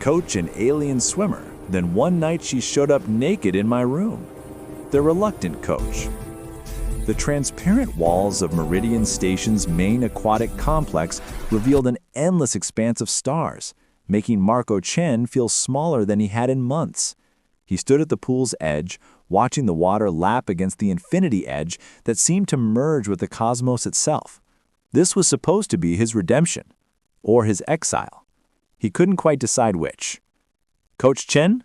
coach an alien swimmer, then one night she showed up naked in my room. The reluctant coach. The transparent walls of Meridian Station's main aquatic complex revealed an endless expanse of stars, making Marco Chen feel smaller than he had in months. He stood at the pool's edge, watching the water lap against the infinity edge that seemed to merge with the cosmos itself. This was supposed to be his redemption, or his exile. He couldn't quite decide which. "Coach Chen?"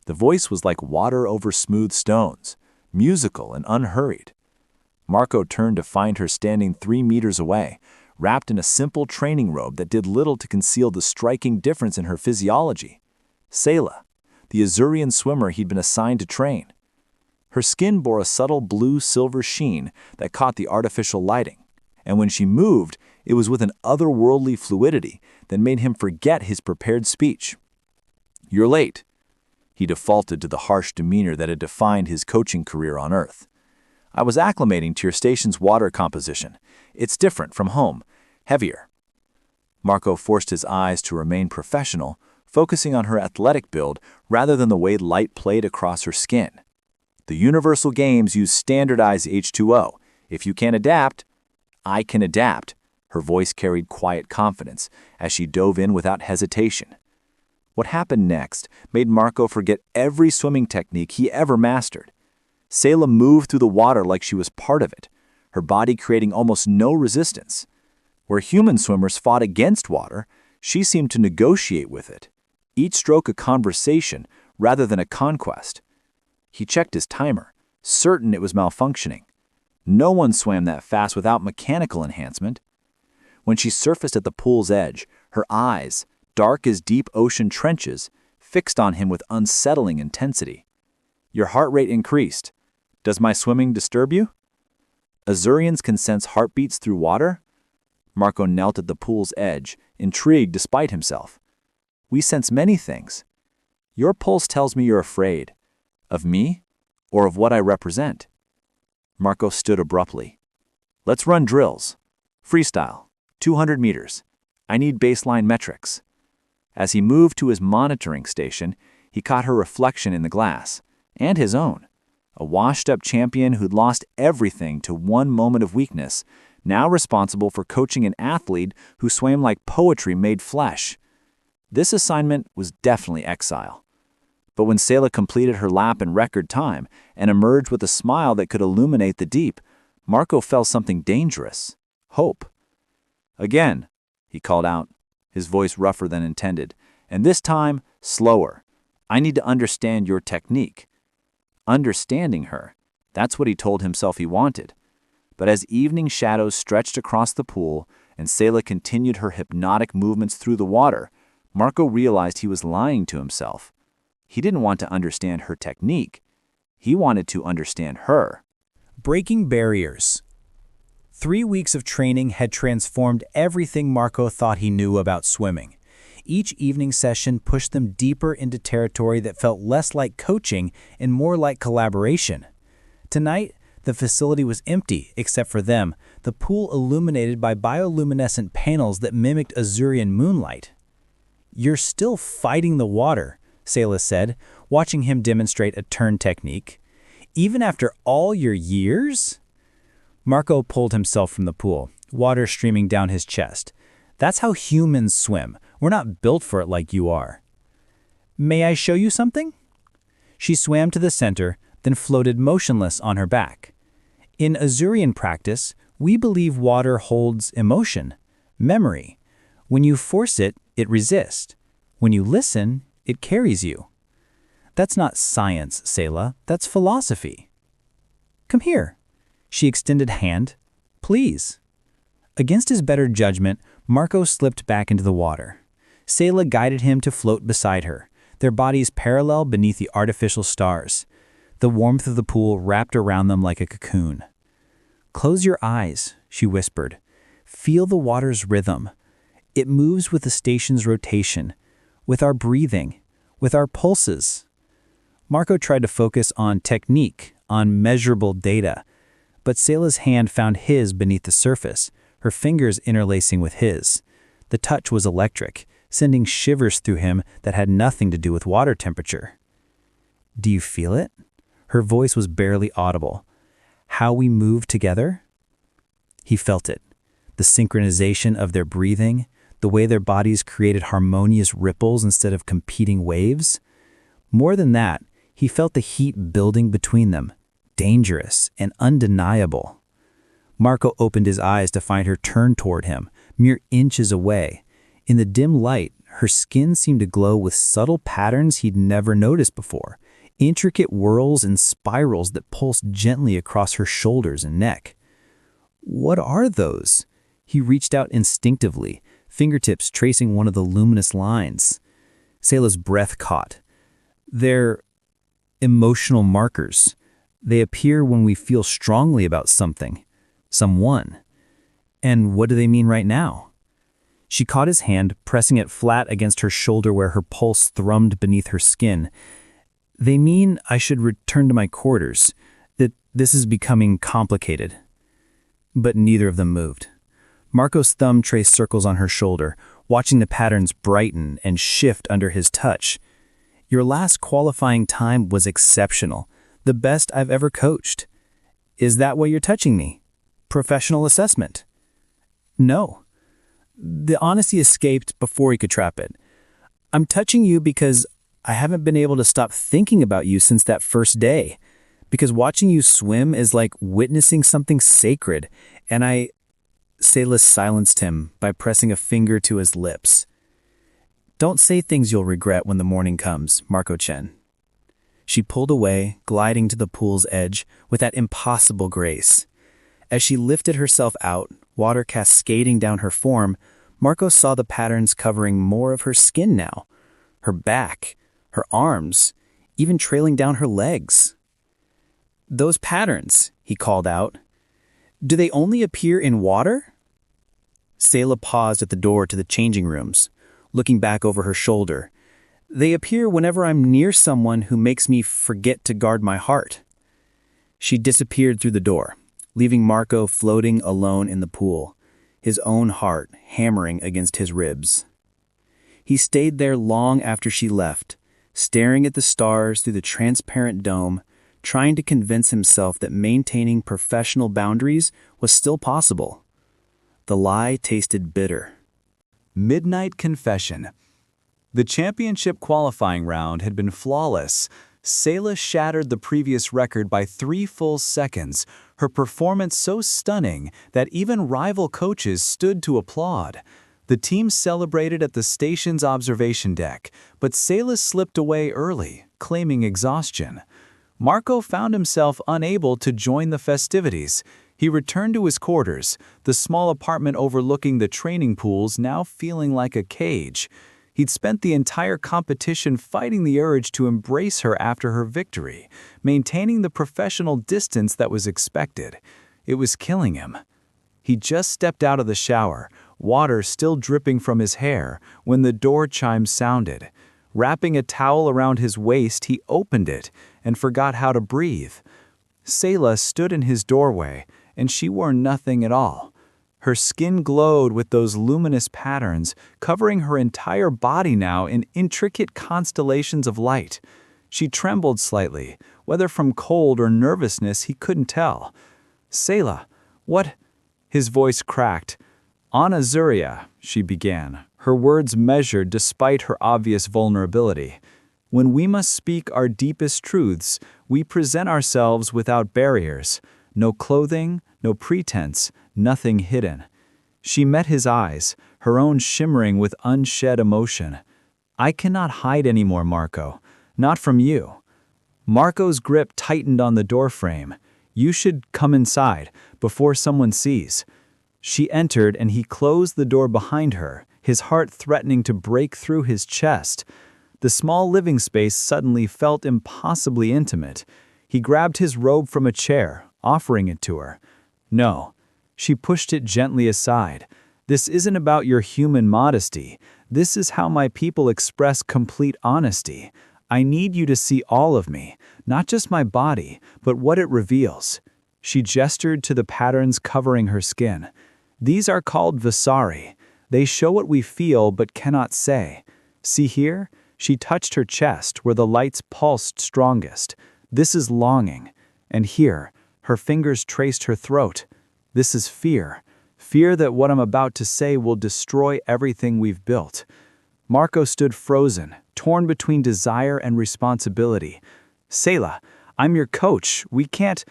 The voice was like water over smooth stones, musical and unhurried. Marco turned to find her standing 3 meters away, wrapped in a simple training robe that did little to conceal the striking difference in her physiology. Sayla, the Azurian swimmer he'd been assigned to train. Her skin bore a subtle blue-silver sheen that caught the artificial lighting, and when she moved, it was with an otherworldly fluidity that made him forget his prepared speech. "You're late." He defaulted to the harsh demeanor that had defined his coaching career on Earth. "I was acclimating to your station's water composition. It's different from home, heavier." Marco forced his eyes to remain professional, focusing on her athletic build rather than the way light played across her skin. "The Universal Games use standardized H2O. If you can't adapt—" "I can adapt." Her voice carried quiet confidence as she dove in without hesitation. What happened next made Marco forget every swimming technique he ever mastered. Sayla moved through the water like she was part of it, her body creating almost no resistance. Where human swimmers fought against water, she seemed to negotiate with it, each stroke a conversation rather than a conquest. He checked his timer, certain it was malfunctioning. No one swam that fast without mechanical enhancement. When she surfaced at the pool's edge, her eyes, dark as deep ocean trenches, fixed on him with unsettling intensity. "Your heart rate increased. Does my swimming disturb you?" "Azurians can sense heartbeats through water?" Marco knelt at the pool's edge, intrigued despite himself. "We sense many things. Your pulse tells me you're afraid. Of me? Or of what I represent?" Marco stood abruptly. "Let's run drills. Freestyle. 200 meters. I need baseline metrics." As he moved to his monitoring station, he caught her reflection in the glass, and his own. A washed-up champion who'd lost everything to one moment of weakness, now responsible for coaching an athlete who swam like poetry made flesh. This assignment was definitely exile. But when Sayla completed her lap in record time and emerged with a smile that could illuminate the deep, Marco felt something dangerous. Hope. "Again," he called out, his voice rougher than intended, "and this time, slower. I need to understand your technique." Understanding her, that's what he told himself he wanted. But as evening shadows stretched across the pool and Sayla continued her hypnotic movements through the water, Marco realized he was lying to himself. He didn't want to understand her technique. He wanted to understand her. Breaking barriers. 3 weeks of training had transformed everything Marco thought he knew about swimming. Each evening session pushed them deeper into territory that felt less like coaching and more like collaboration. Tonight, the facility was empty except for them, the pool illuminated by bioluminescent panels that mimicked Azurian moonlight. "You're still fighting the water," Sayla said, watching him demonstrate a turn technique. "Even after all your years?" Marco pulled himself from the pool, water streaming down his chest. "That's how humans swim. We're not built for it like you are." "May I show you something?" She swam to the center, then floated motionless on her back. In Azurian practice, we believe water holds emotion, memory. When you force it, it resists. When you listen, it carries you. That's not science, Sayla. That's philosophy. "Come here." She extended hand. "Please." Against his better judgment, Marco slipped back into the water. Sayla guided him to float beside her, their bodies parallel beneath the artificial stars. The warmth of the pool wrapped around them like a cocoon. "Close your eyes," she whispered. "Feel the water's rhythm. It moves with the station's rotation, with our breathing, with our pulses." Marco tried to focus on technique, on measurable data, but Sayla's hand found his beneath the surface, her fingers interlacing with his. The touch was electric, sending shivers through him that had nothing to do with water temperature. "Do you feel it?" Her voice was barely audible. "How we move together?" He felt it. The synchronization of their breathing, the way their bodies created harmonious ripples instead of competing waves. More than that, he felt the heat building between them, dangerous and undeniable. Marco opened his eyes to find her turned toward him, mere inches away. In the dim light, her skin seemed to glow with subtle patterns he'd never noticed before, intricate whirls and spirals that pulsed gently across her shoulders and neck. "What are those?" He reached out instinctively, fingertips tracing one of the luminous lines. Sayla's breath caught. "They're emotional markers. They appear when we feel strongly about something, someone. And what do they mean right now?" She caught his hand, pressing it flat against her shoulder where her pulse thrummed beneath her skin. "They mean I should return to my quarters, that this is becoming complicated." But neither of them moved. Marco's thumb traced circles on her shoulder, watching the patterns brighten and shift under his touch. "Your last qualifying time was exceptional, the best I've ever coached. Is that why you're touching me? Professional assessment?" "No." The honesty escaped before he could trap it. "I'm touching you because I haven't been able to stop thinking about you since that first day. Because watching you swim is like witnessing something sacred, and Sayla silenced him by pressing a finger to his lips. "Don't say things you'll regret when the morning comes, Marco-Chen." She pulled away, gliding to the pool's edge with that impossible grace. As she lifted herself out, water cascading down her form, Marco saw the patterns covering more of her skin now. Her back, her arms, even trailing down her legs. "Those patterns," he called out. "Do they only appear in water?" Sayla paused at the door to the changing rooms, looking back over her shoulder. "They appear whenever I'm near someone who makes me forget to guard my heart." She disappeared through the door, leaving Marco floating alone in the pool, his own heart hammering against his ribs. He stayed there long after she left, staring at the stars through the transparent dome, trying to convince himself that maintaining professional boundaries was still possible. The lie tasted bitter. Midnight confession. The championship qualifying round had been flawless. Sayla shattered the previous record by 3 full seconds, her performance so stunning that even rival coaches stood to applaud. The team celebrated at the station's observation deck, but Sayla slipped away early, claiming exhaustion. Marco found himself unable to join the festivities. He returned to his quarters, the small apartment overlooking the training pools now feeling like a cage. He'd spent the entire competition fighting the urge to embrace her after her victory, maintaining the professional distance that was expected. It was killing him. He just stepped out of the shower, water still dripping from his hair, when the door chime sounded. Wrapping a towel around his waist, he opened it and forgot how to breathe. Sayla stood in his doorway, and she wore nothing at all. Her skin glowed with those luminous patterns, covering her entire body now in intricate constellations of light. She trembled slightly, whether from cold or nervousness he couldn't tell. "Sayla, what?" His voice cracked. "Anna Zuria," she began, her words measured despite her obvious vulnerability. "When we must speak our deepest truths, we present ourselves without barriers. No clothing, no pretense, nothing hidden." She met his eyes, her own shimmering with unshed emotion. "I cannot hide anymore, Marco. Not from you." Marco's grip tightened on the doorframe. "You should come inside, before someone sees." She entered and he closed the door behind her, his heart threatening to break through his chest. The small living space suddenly felt impossibly intimate. He grabbed his robe from a chair, offering it to her. "No." She pushed it gently aside. "This isn't about your human modesty. This is how my people express complete honesty. I need you to see all of me, not just my body, but what it reveals." She gestured to the patterns covering her skin. "These are called Visari. They show what we feel but cannot say. See here? She touched her chest where the lights pulsed strongest. This is longing. And here, her fingers traced her throat. This is fear. Fear that what I'm about to say will destroy everything we've built. Marco stood frozen, torn between desire and responsibility. Selah, I'm your coach. We can't.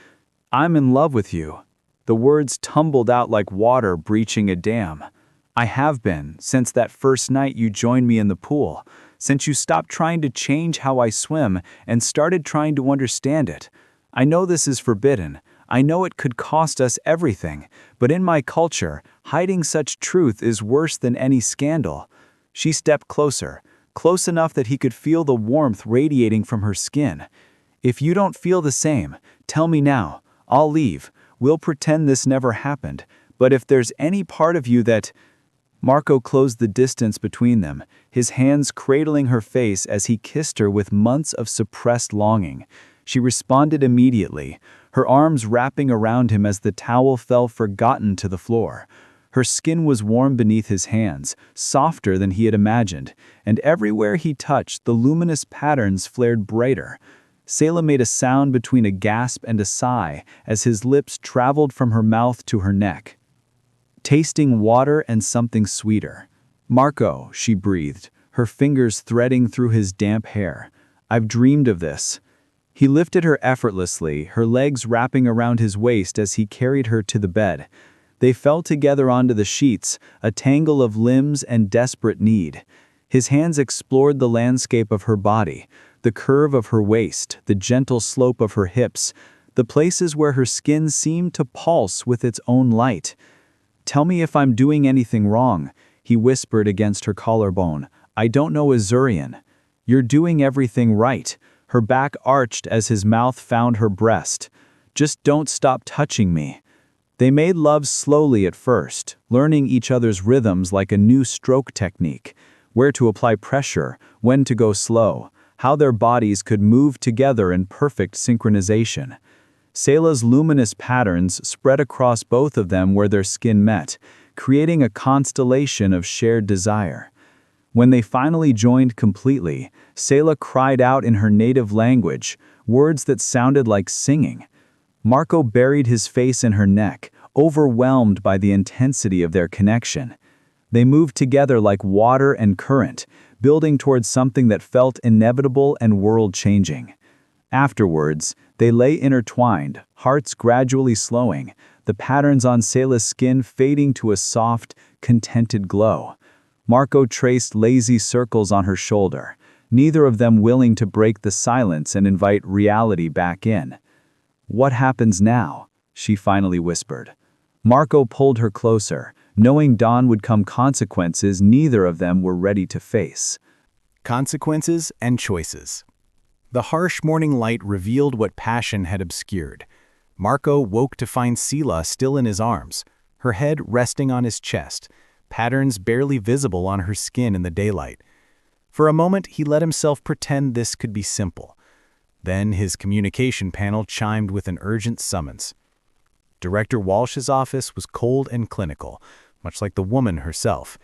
I'm in love with you. The words tumbled out like water breaching a dam. I have been, since that first night you joined me in the pool, since you stopped trying to change how I swim and started trying to understand it. I know this is forbidden. I know it could cost us everything, but in my culture, hiding such truth is worse than any scandal. She stepped closer, close enough that he could feel the warmth radiating from her skin. If you don't feel the same, tell me now. I'll leave. We'll pretend this never happened. But if there's any part of you that... Marco closed the distance between them, his hands cradling her face as he kissed her with months of suppressed longing. She responded immediately, her arms wrapping around him as the towel fell forgotten to the floor. Her skin was warm beneath his hands, softer than he had imagined, and everywhere he touched, the luminous patterns flared brighter. Selah made a sound between a gasp and a sigh as his lips traveled from her mouth to her neck. Tasting water and something sweeter. Marco, she breathed, her fingers threading through his damp hair. I've dreamed of this. He lifted her effortlessly, her legs wrapping around his waist as he carried her to the bed. They fell together onto the sheets, a tangle of limbs and desperate need. His hands explored the landscape of her body, the curve of her waist, the gentle slope of her hips, the places where her skin seemed to pulse with its own light. Tell me if I'm doing anything wrong, he whispered against her collarbone. I don't know Azurian. You're doing everything right. Her back arched as his mouth found her breast. Just don't stop touching me. They made love slowly at first, learning each other's rhythms like a new stroke technique, where to apply pressure, when to go slow, how their bodies could move together in perfect synchronization. Selah's luminous patterns spread across both of them where their skin met, creating a constellation of shared desire. When they finally joined completely, Selah cried out in her native language, words that sounded like singing. Marco buried his face in her neck, overwhelmed by the intensity of their connection. They moved together like water and current, building towards something that felt inevitable and world-changing. Afterwards, they lay intertwined, hearts gradually slowing, the patterns on Selah's skin fading to a soft, contented glow. Marco traced lazy circles on her shoulder, neither of them willing to break the silence and invite reality back in. What happens now? She finally whispered. Marco pulled her closer, knowing dawn would come consequences neither of them were ready to face. Consequences and choices. The harsh morning light revealed what passion had obscured. Marco woke to find Selah still in his arms, her head resting on his chest, patterns barely visible on her skin in the daylight. For a moment, he let himself pretend this could be simple. Then his communication panel chimed with an urgent summons. Director Walsh's office was cold and clinical, much like the woman herself.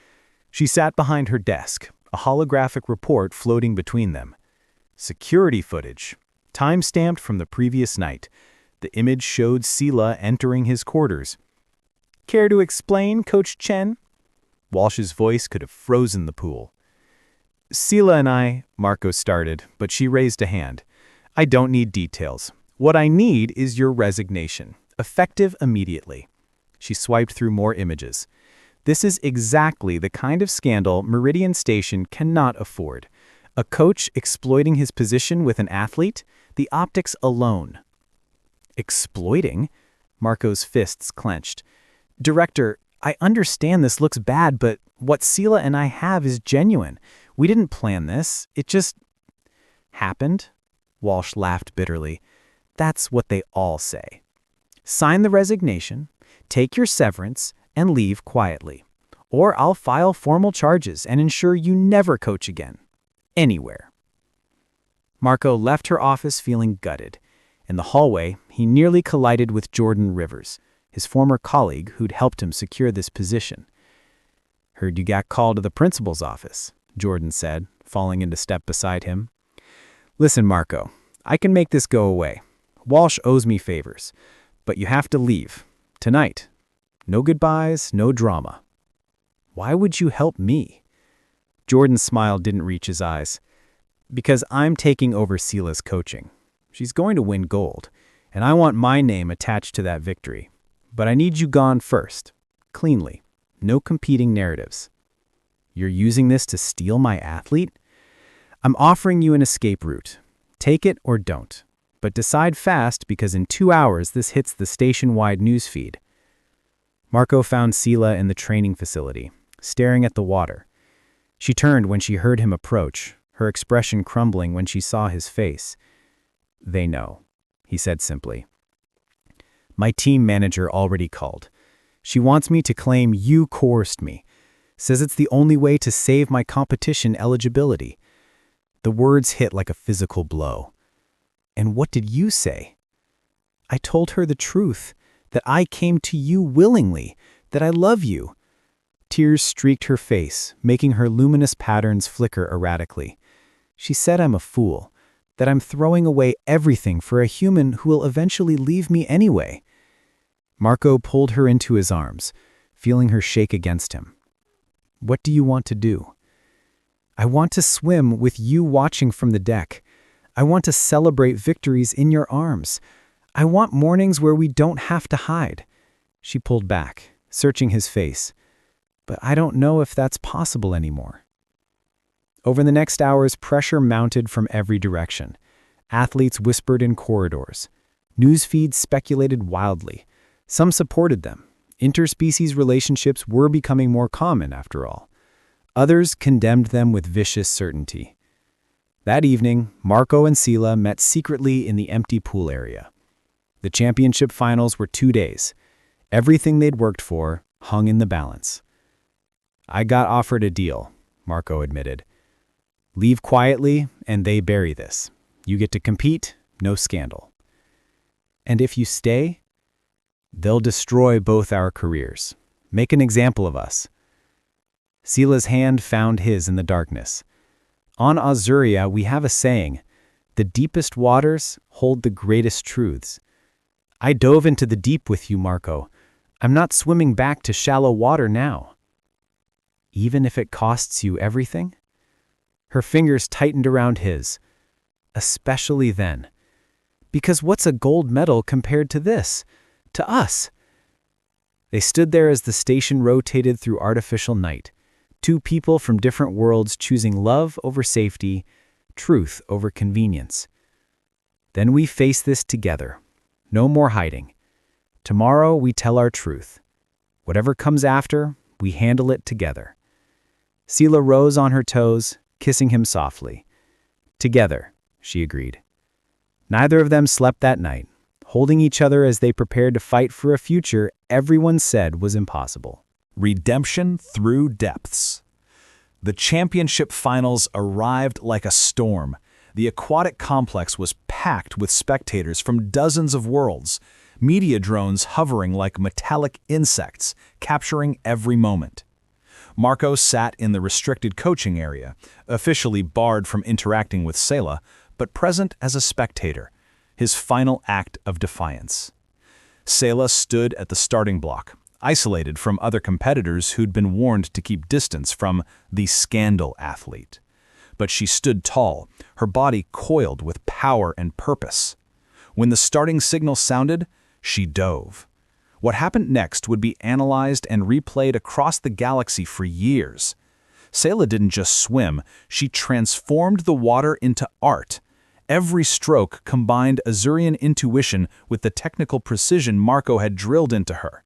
She sat behind her desk, a holographic report floating between them. Security footage, time-stamped from the previous night. The image showed Selah entering his quarters. Care to explain, Coach Chen? Walsh's voice could have frozen the pool. Selah and I, Marco started, but she raised a hand. I don't need details. What I need is your resignation, effective immediately. She swiped through more images. This is exactly the kind of scandal Meridian Station cannot afford. A coach exploiting his position with an athlete? The optics alone. Exploiting? Marco's fists clenched. Director, I understand this looks bad, but what Selah and I have is genuine. We didn't plan this. It just happened. Walsh laughed bitterly. That's what they all say. Sign the resignation, take your severance, and leave quietly. Or I'll file formal charges and ensure you never coach again. Anywhere. Marco left her office feeling gutted. In the hallway, he nearly collided with Jordan Rivers, his former colleague who'd helped him secure this position. "Heard you got called to the principal's office," Jordan said, falling into step beside him. "Listen, Marco, I can make this go away. Walsh owes me favors, but you have to leave. Tonight. No goodbyes, no drama." "Why would you help me?" Jordan's smile didn't reach his eyes. "Because I'm taking over Sela's coaching. She's going to win gold, and I want my name attached to that victory. But I need you gone first. Cleanly. No competing narratives." "You're using this to steal my athlete?" "I'm offering you an escape route. Take it or don't. But decide fast, because in 2 hours this hits the station-wide newsfeed." Marco found Sela in the training facility, staring at the water. She turned when she heard him approach, her expression crumbling when she saw his face. "They know," he said simply. "My team manager already called. She wants me to claim you coerced me. Says it's the only way to save my competition eligibility." The words hit like a physical blow. "And what did you say?" "I told her the truth, that I came to you willingly, that I love you." Tears streaked her face, making her luminous patterns flicker erratically. "She said I'm a fool, that I'm throwing away everything for a human who will eventually leave me anyway." Marco pulled her into his arms, feeling her shake against him. "What do you want to do?" "I want to swim with you watching from the deck. I want to celebrate victories in your arms. I want mornings where we don't have to hide." She pulled back, searching his face. "But I don't know if that's possible anymore." Over the next hours, pressure mounted from every direction. Athletes whispered in corridors. News feeds speculated wildly. Some supported them. Interspecies relationships were becoming more common, after all. Others condemned them with vicious certainty. That evening, Marco and Sela met secretly in the empty pool area. The championship finals were 2 days. Everything they'd worked for hung in the balance. "I got offered a deal," Marco admitted. "Leave quietly, and they bury this. You get to compete, no scandal. And if you stay, they'll destroy both our careers. Make an example of us." Sela's hand found his in the darkness. "On Azuria, we have a saying, the deepest waters hold the greatest truths. I dove into the deep with you, Marco. I'm not swimming back to shallow water now." "Even if it costs you everything?" Her fingers tightened around his. "Especially then. Because what's a gold medal compared to this? To us?" They stood there as the station rotated through artificial night. 2 people from different worlds choosing love over safety, truth over convenience. "Then we face this together. No more hiding. Tomorrow we tell our truth. Whatever comes after, we handle it together." Sela rose on her toes, kissing him softly. "Together," she agreed. Neither of them slept that night, holding each other as they prepared to fight for a future everyone said was impossible. Redemption through depths. The championship finals arrived like a storm. The aquatic complex was packed with spectators from dozens of worlds, media drones hovering like metallic insects, capturing every moment. Marco sat in the restricted coaching area, officially barred from interacting with Sela, but present as a spectator, his final act of defiance. Sela stood at the starting block, isolated from other competitors who'd been warned to keep distance from the scandal athlete. But she stood tall, her body coiled with power and purpose. When the starting signal sounded, she dove. What happened next would be analyzed and replayed across the galaxy for years. Sela didn't just swim, she transformed the water into art. Every stroke combined Azurian intuition with the technical precision Marco had drilled into her.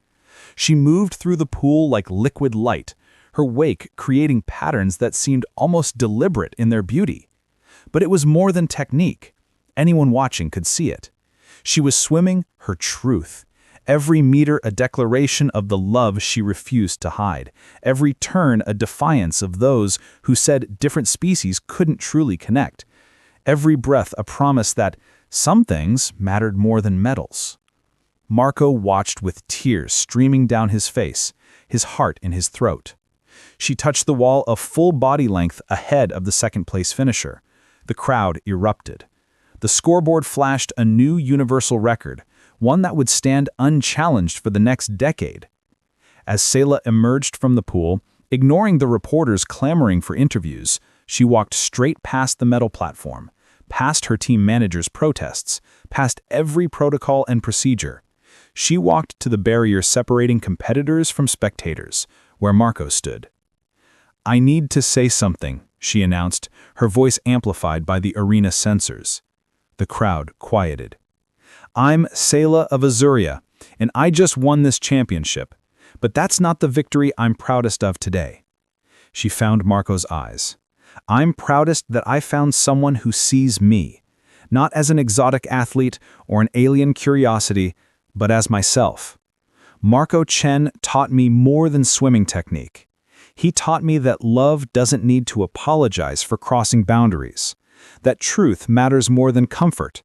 She moved through the pool like liquid light, her wake creating patterns that seemed almost deliberate in their beauty. But it was more than technique. Anyone watching could see it. She was swimming her truth. Every meter a declaration of the love she refused to hide. Every turn a defiance of those who said different species couldn't truly connect. Every breath a promise that some things mattered more than medals. Marco watched with tears streaming down his face, his heart in his throat. She touched the wall a full body length ahead of the second-place finisher. The crowd erupted. The scoreboard flashed a new universal record, one that would stand unchallenged for the next decade. As Sayla emerged from the pool, ignoring the reporters clamoring for interviews, she walked straight past the medal platform, past her team manager's protests, past every protocol and procedure. She walked to the barrier separating competitors from spectators, where Marco stood. "I need to say something," she announced, her voice amplified by the arena sensors. The crowd quieted. "I'm Sayla of Azuria, and I just won this championship, but that's not the victory I'm proudest of today." She found Marco's eyes. "I'm proudest that I found someone who sees me, not as an exotic athlete or an alien curiosity, but as myself. Marco Chen taught me more than swimming technique. He taught me that love doesn't need to apologize for crossing boundaries, that truth matters more than comfort,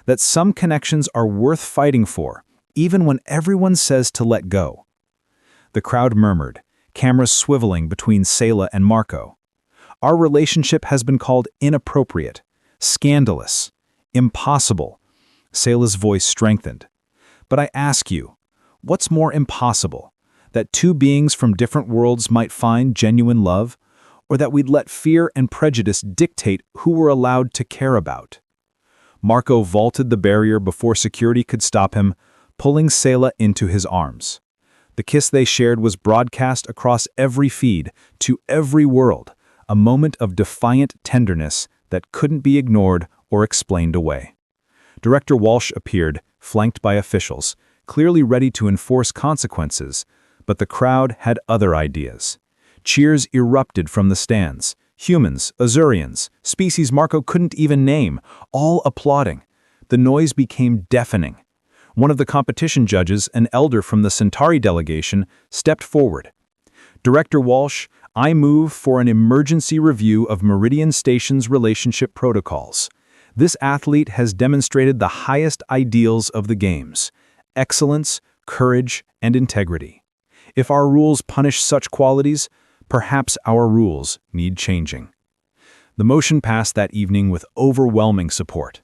that some connections are worth fighting for, even when everyone says to let go." The crowd murmured, cameras swiveling between Sayla and Marco. "Our relationship has been called inappropriate, scandalous, impossible." Sayla's voice strengthened. "But I ask you, what's more impossible? That two beings from different worlds might find genuine love, or that we'd let fear and prejudice dictate who we're allowed to care about?" Marco vaulted the barrier before security could stop him, pulling Sayla into his arms. The kiss they shared was broadcast across every feed, to every world, a moment of defiant tenderness that couldn't be ignored or explained away. Director Walsh appeared, flanked by officials, clearly ready to enforce consequences, but the crowd had other ideas. Cheers erupted from the stands. Humans, Azurians, species Marco couldn't even name, all applauding. The noise became deafening. One of the competition judges, an elder from the Centauri delegation, stepped forward. "Director Walsh, I move for an emergency review of Meridian Station's relationship protocols. This athlete has demonstrated the highest ideals of the games: excellence, courage, and integrity. If our rules punish such qualities, perhaps our rules need changing." The motion passed that evening with overwhelming support.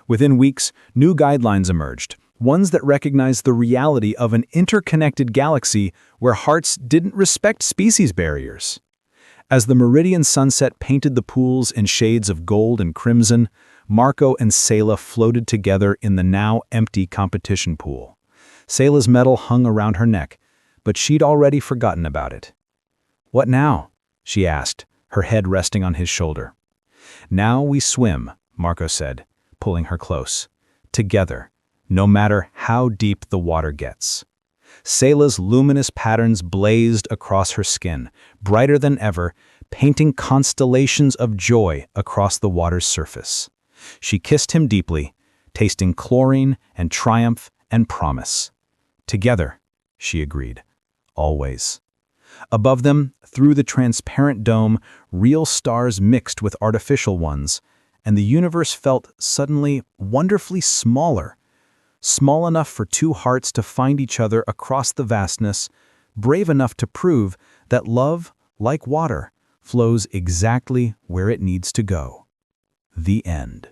Within weeks, new guidelines emerged, ones that recognized the reality of an interconnected galaxy where hearts didn't respect species barriers. As the meridian sunset painted the pools in shades of gold and crimson, Marco and Sayla floated together in the now empty competition pool. Sayla's medal hung around her neck, but she'd already forgotten about it. "What now?" she asked, her head resting on his shoulder. "Now we swim," Marco said, pulling her close. "Together, no matter how deep the water gets." Sayla's luminous patterns blazed across her skin, brighter than ever, painting constellations of joy across the water's surface. She kissed him deeply, tasting chlorine and triumph and promise. "Together," she agreed, "always." Above them, through the transparent dome, real stars mixed with artificial ones, and the universe felt suddenly wonderfully smaller. Small enough for two hearts to find each other across the vastness, brave enough to prove that love, like water, flows exactly where it needs to go. The end.